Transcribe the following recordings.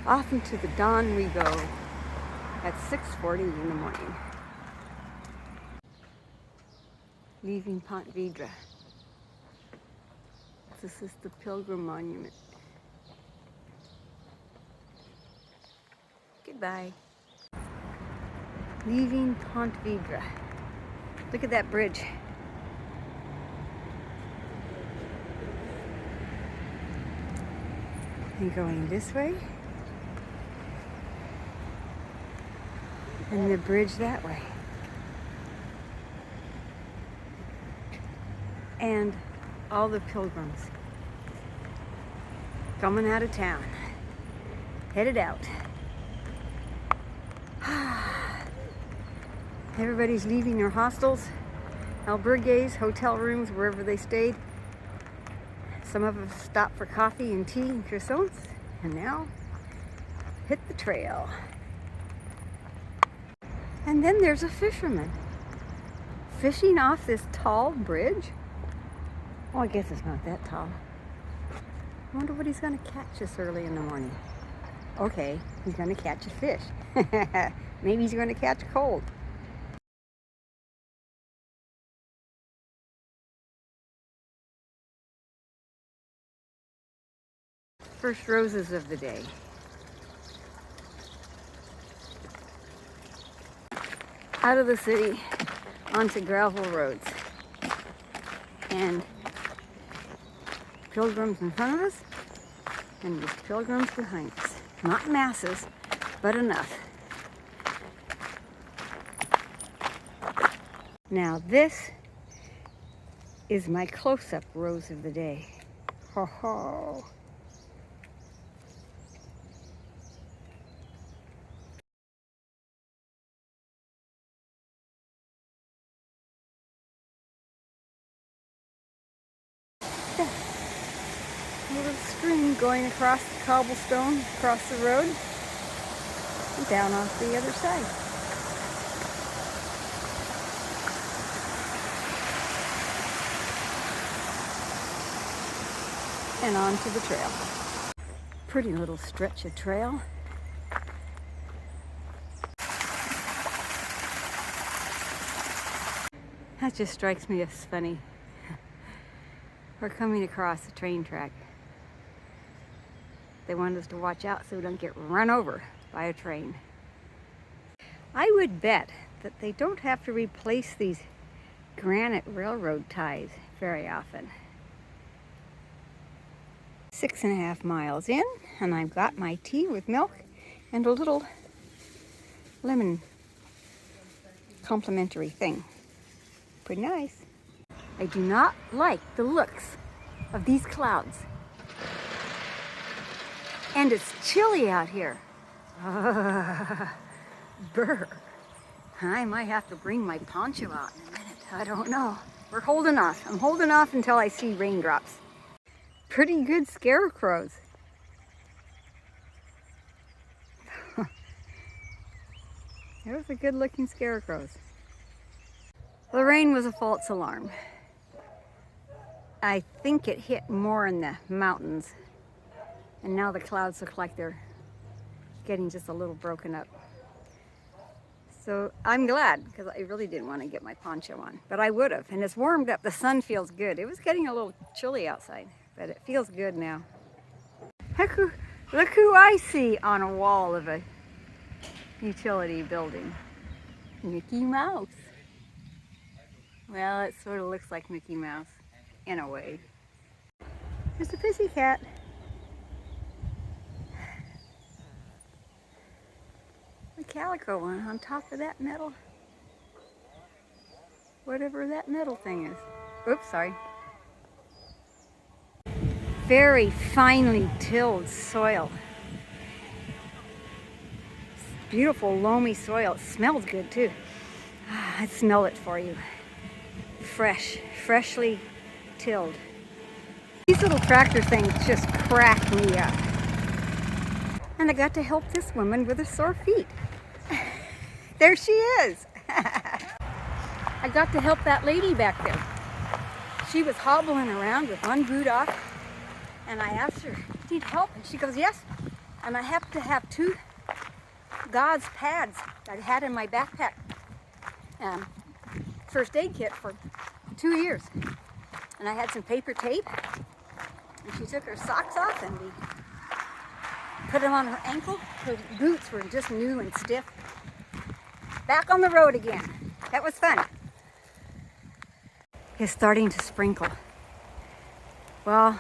Off into the dawn we go at 6:40 in the morning. Leaving Pontevedra. This is the Pilgrim Monument. Goodbye. Leaving Pontevedra. Look at that bridge. And going this way. And the bridge that way. And all the pilgrims coming out of town, headed out. Everybody's leaving their hostels, albergues, hotel rooms, wherever they stayed. Some of them stopped for coffee and tea and croissants, and now hit the trail. And then there's a fisherman fishing off this tall bridge. Oh, I guess it's not that tall. I wonder what he's going to catch this early in the morning. Okay, he's going to catch a fish. Maybe he's going to catch cold. First roses of the day. Out of the city onto gravel roads. And pilgrims in front of us and with pilgrims behind us. Not masses, but enough. Now this is my close-up rose of the day. Ho ho! A little stream going across the cobblestone, across the road, and down off the other side. And onto the trail. Pretty little stretch of trail. That just strikes me as funny. We're coming across a train track. They want us to watch out so we don't get run over by a train. I would bet that they don't have to replace these granite railroad ties very often. 6.5 miles in, and I've got my tea with milk and a little lemon complimentary thing. Pretty nice. I do not like the looks of these clouds. And it's chilly out here. Brr. I might have to bring my poncho out in a minute. I don't know. We're holding off. I'm holding off until I see raindrops. Pretty good scarecrows. Those are good looking scarecrows. The rain was a false alarm. I think it hit more in the mountains. And now the clouds look like they're getting just a little broken up. So I'm glad, because I really didn't want to get my poncho on, but I would have. And it's warmed up. The sun feels good. It was getting a little chilly outside, but it feels good now. Look who I see on a wall of a utility building. Mickey Mouse. Well, it sort of looks like Mickey Mouse, in a way. There's a pussycat. The calico one on top of that metal. Whatever that metal thing is. Oops, sorry. Very finely tilled soil. Beautiful loamy soil. It smells good too. I'd smell it for you. Freshly tilled. These little tractor things just crack me up. And I got to help this woman with her sore feet. There she is. I got to help that lady back there. She was hobbling around with one boot off, and I asked her, "Need help?" And she goes, "Yes, And I have to have 2 gauze pads I had in my backpack. First aid kit for 2 years. And I had some paper tape. And she took her socks off and we put them on her ankle. Her boots were just new and stiff. Back on the road again. That was fun. It's starting to sprinkle. Well,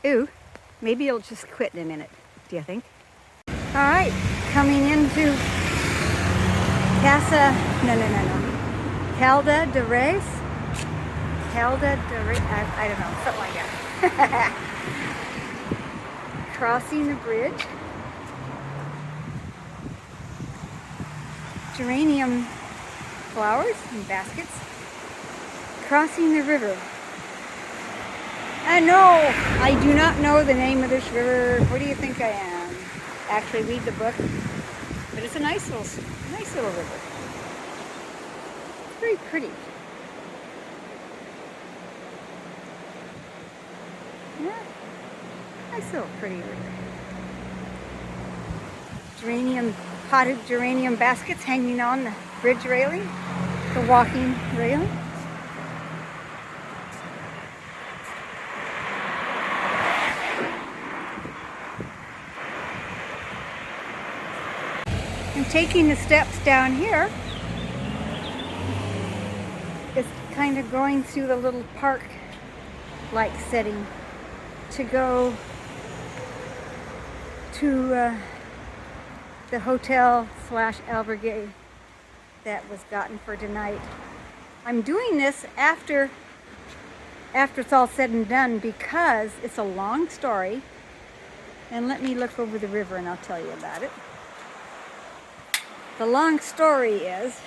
ooh, maybe it'll just quit in a minute. Do you think? All right, coming into Calda de Reis. Calda de Reis, I don't know, something like that. Crossing the bridge. Geranium flowers in baskets. Crossing the river. And no, I do not know the name of this river. What do you think I am? Actually read the book. But it's a nice little river. Very pretty. Yeah. Nice little pretty river. Potted geranium baskets hanging on the bridge railing, the walking railing. And taking the steps down here, it's kind of going through the little park-like setting to go to the hotel/albergue that was gotten for tonight. I'm doing this after it's all said and done because it's a long story. And let me look over the river and I'll tell you about it. The long story is,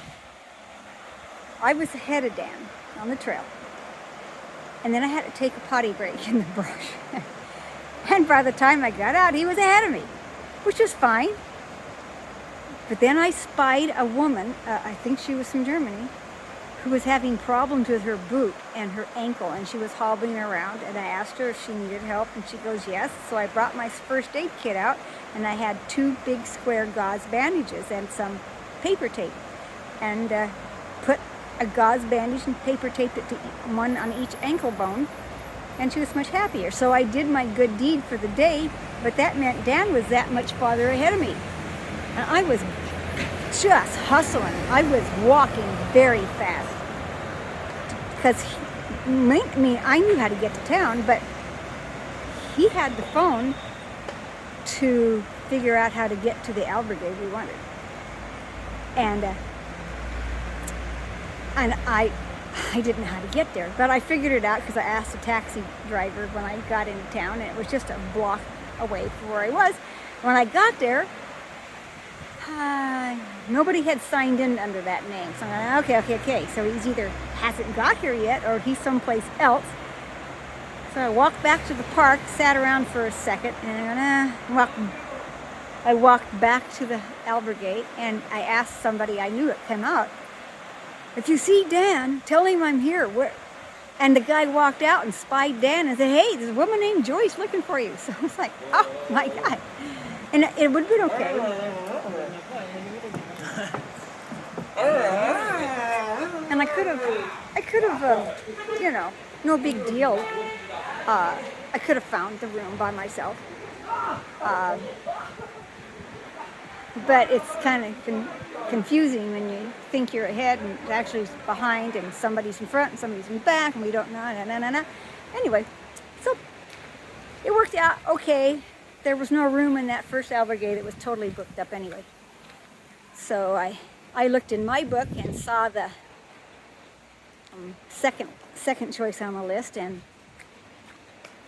I was ahead of Dan on the trail. And then I had to take a potty break in the brush. And by the time I got out, he was ahead of me, which was fine. But then I spied a woman, I think she was from Germany, who was having problems with her boot and her ankle, and she was hobbling around, and I asked her if she needed help, and she goes, yes. So I brought my first aid kit out, and I had 2 big square gauze bandages and some paper tape, and put a gauze bandage and paper taped it to one on each ankle bone, and she was much happier. So I did my good deed for the day, but that meant Dan was that much farther ahead of me. And I was just hustling. I was walking very fast. Because, I knew how to get to town, but he had the phone to figure out how to get to the albergue we wanted. And I didn't know how to get there, but I figured it out because I asked a taxi driver when I got into town, and it was just a block away from where I was. When I got there, nobody had signed in under that name. So I'm like, okay. So he's either hasn't got here yet or he's someplace else. So I walked back to the park, sat around for a second, and I walked back to the albergue, and I asked somebody I knew it came out, if you see Dan, tell him I'm here. And the guy walked out and spied Dan and said, hey, there's a woman named Joyce looking for you. So I was like, oh my God. And it would have been okay. And I could have, no big deal. I could have found the room by myself. But it's kind of confusing when you think you're ahead and actually behind, and somebody's in front and somebody's in back, and we don't know. Anyway, so it worked out okay. There was no room in that first albergue that was totally booked up anyway. So I looked in my book and saw the second choice on the list, and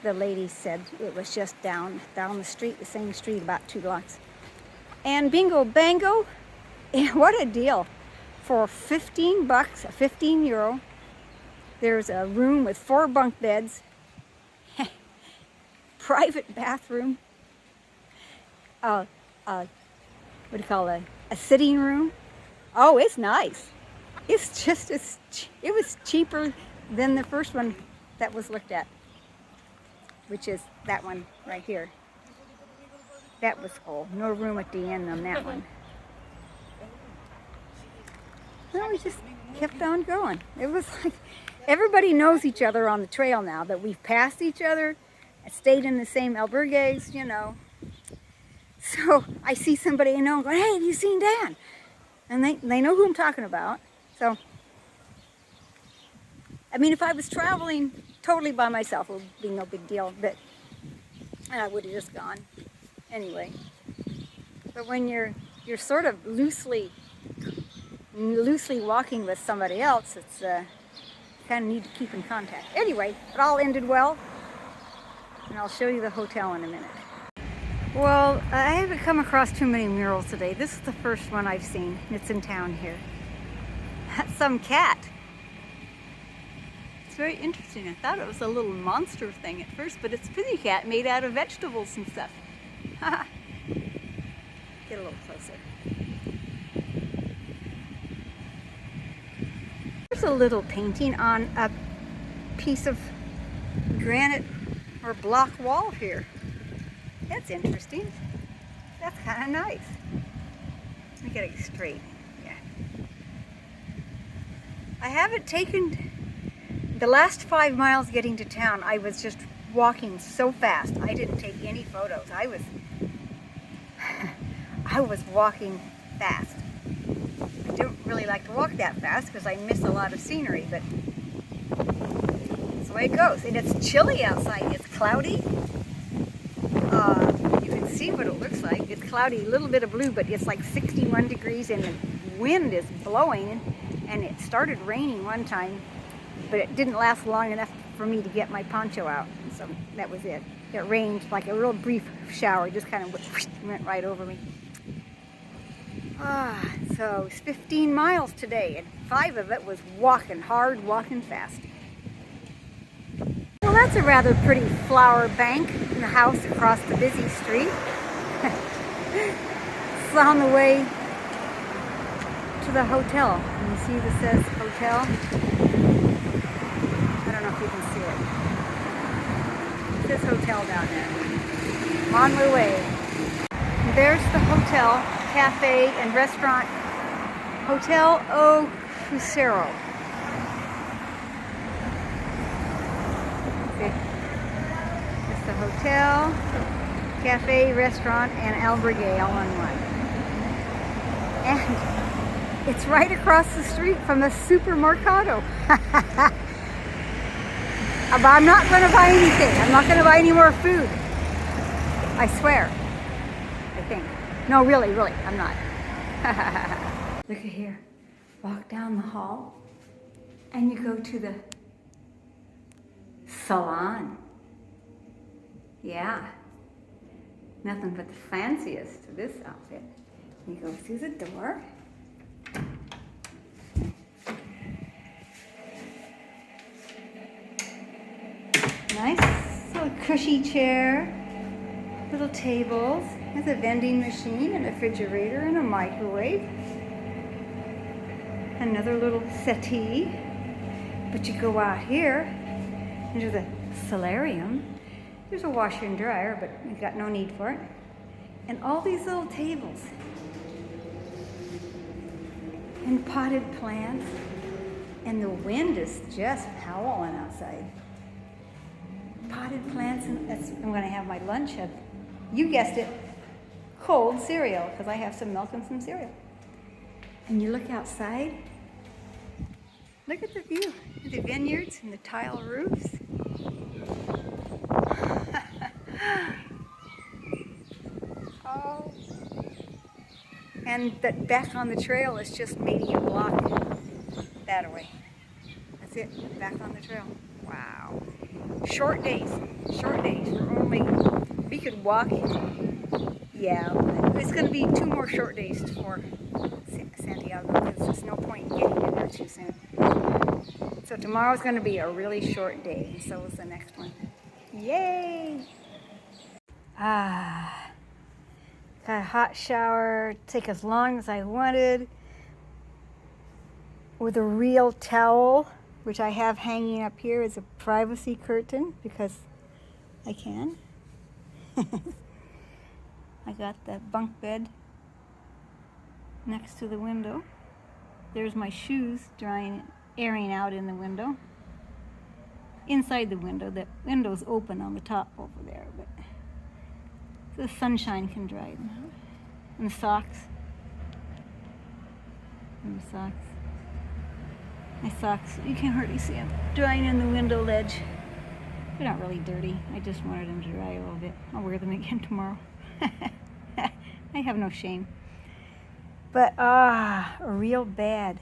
the lady said it was just down the street, the same street, about 2 blocks. And bingo bango, what a deal. For 15 bucks, 15 euro, there's a room with 4 bunk beds, private bathroom, what do you call it, a sitting room. Oh, it's nice. It's just, it was cheaper than the first one that was looked at, which is that one right here. That was full. No room at the end on that one. Well, we just kept on going. It was like everybody knows each other on the trail now, that we've passed each other, stayed in the same albergues, you know. So I see somebody I know and go, hey, have you seen Dan? And they know who I'm talking about. So, I mean, if I was traveling totally by myself, it would be no big deal, but I would have just gone anyway. But when you're sort of loosely walking with somebody else, it's kind of need to keep in contact. Anyway, it all ended well, and I'll show you the hotel in a minute. Well, I haven't come across too many murals today. This is the first one I've seen. It's in town here. That's some cat. It's very interesting. I thought it was a little monster thing at first, but it's a pretty cat made out of vegetables and stuff. Get a little closer. There's a little painting on a piece of granite or block wall here. That's interesting. That's kind of nice. Let me get it straight. Yeah. I haven't taken the last 5 miles getting to town. I was just walking so fast. I didn't take any photos. I was walking fast. I don't really like to walk that fast because I miss a lot of scenery, but that's the way it goes. And it's chilly outside. It's cloudy. You can see what it looks like. It's cloudy, a little bit of blue, but it's like 61 degrees and the wind is blowing, and it started raining one time, but it didn't last long enough for me to get my poncho out, so that was it. It rained like a real brief shower. It just kind of went right over me. So it's 15 miles today, and 5 of it was walking hard, walking fast. Well, that's a rather pretty flower bank in the house across the busy street. It's on the way to the hotel. And you see this says hotel? I don't know if you can see it. It says hotel down there. On my way. There's the hotel, cafe, and restaurant. Hotel O Crucero. Okay. It's the hotel, cafe, restaurant, and albergue all in one. And it's right across the street from the supermercado. But I'm not going to buy anything. I'm not going to buy any more food. I swear. I think. No, really, I'm not. Look at here. Walk down the hall, and you go to the salon. Yeah. Nothing but the fanciest to this outfit. You go through the door. Nice little cushy chair, little tables. There's a vending machine, and a refrigerator, and a microwave. Another little settee. But you go out here into the solarium. There's a washer and dryer, but you got no need for it. And all these little tables. And potted plants. And the wind is just howling outside. Potted plants, and I'm going to have my lunch of, you guessed it, cold cereal, because I have some milk and some cereal. And you look outside, look at the view, the vineyards and the tile roofs. Oh. And that back on the trail is just maybe a block that away. That's it, back on the trail. Wow. Short days. We could walk. Yeah, it's going to be 2 more short days for Santiago, because there's no point in getting in there too soon. So tomorrow's going to be a really short day, and so is the next one. Yay! Got a hot shower, take as long as I wanted, with a real towel, which I have hanging up here as a privacy curtain, because I can. I got the bunk bed next to the window. There's my shoes drying, airing out in the window. Inside the window, the window's open on the top over there, but the sunshine can dry them out. And the socks. And the socks. My socks, you can hardly see them drying in the window ledge. They're not really dirty. I just wanted them to dry a little bit. I'll wear them again tomorrow. I have no shame. But real bad.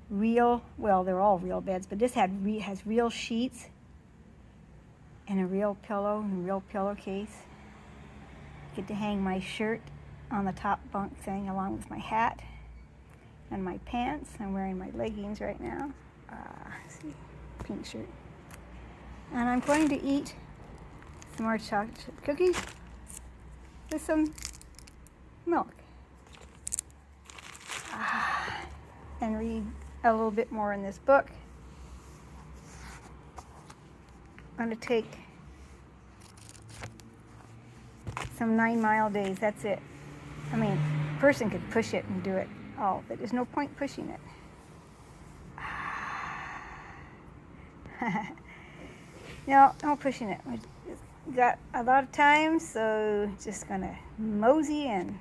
Well, they're all real beds, but this has real sheets and a real pillow and a real pillowcase. Get to hang my shirt on the top bunk thing along with my hat and my pants. I'm wearing my leggings right now. See, pink shirt. And I'm going to eat some more chocolate chip cookies with some milk. And read a little bit more in this book. I'm going to take some 9 mile days. That's it. I mean, a person could push it and do it all, but there's no point pushing it. No pushing it. We got a lot of time, so just gonna mosey in.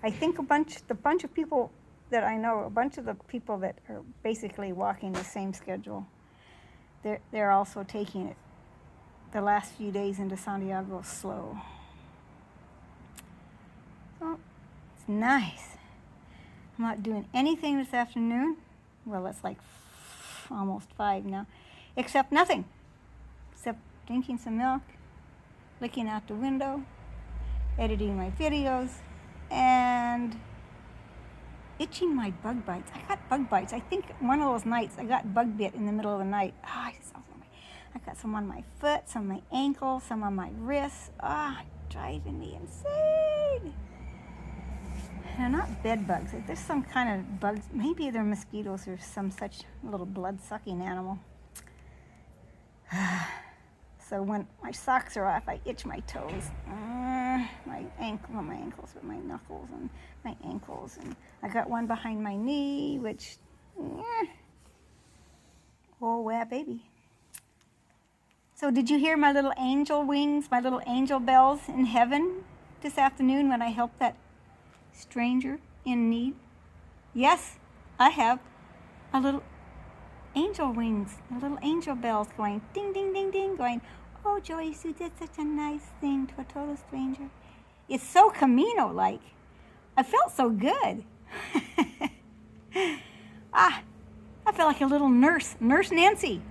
I think the bunch of people that I know, a bunch of the people that are basically walking the same schedule, they're also taking it the last few days into Santiago slow. So it's nice. I'm not doing anything this afternoon. Well, it's like almost 5 now, except nothing. Except drinking some milk, looking out the window, editing my videos, and itching my bug bites. I got bug bites. I think one of those nights I got bug bit in the middle of the night. I got some on my foot, some on my ankle, some on my wrists. Driving me insane. They're not bed bugs. There's some kind of bugs. Maybe they're mosquitoes or some such little blood-sucking animal. So when my socks are off, I itch my toes, my ankles, but my knuckles and my ankles. And I got one behind my knee, which, oh, yeah, baby. So did you hear my little angel wings, my little angel bells in heaven this afternoon when I helped that stranger in need? Yes, I have a little angel wings, a little angel bells going ding, ding, ding, ding, going, oh, Joyce, you did such a nice thing to a total stranger. It's so Camino-like. I felt so good. I felt like a little nurse Nancy.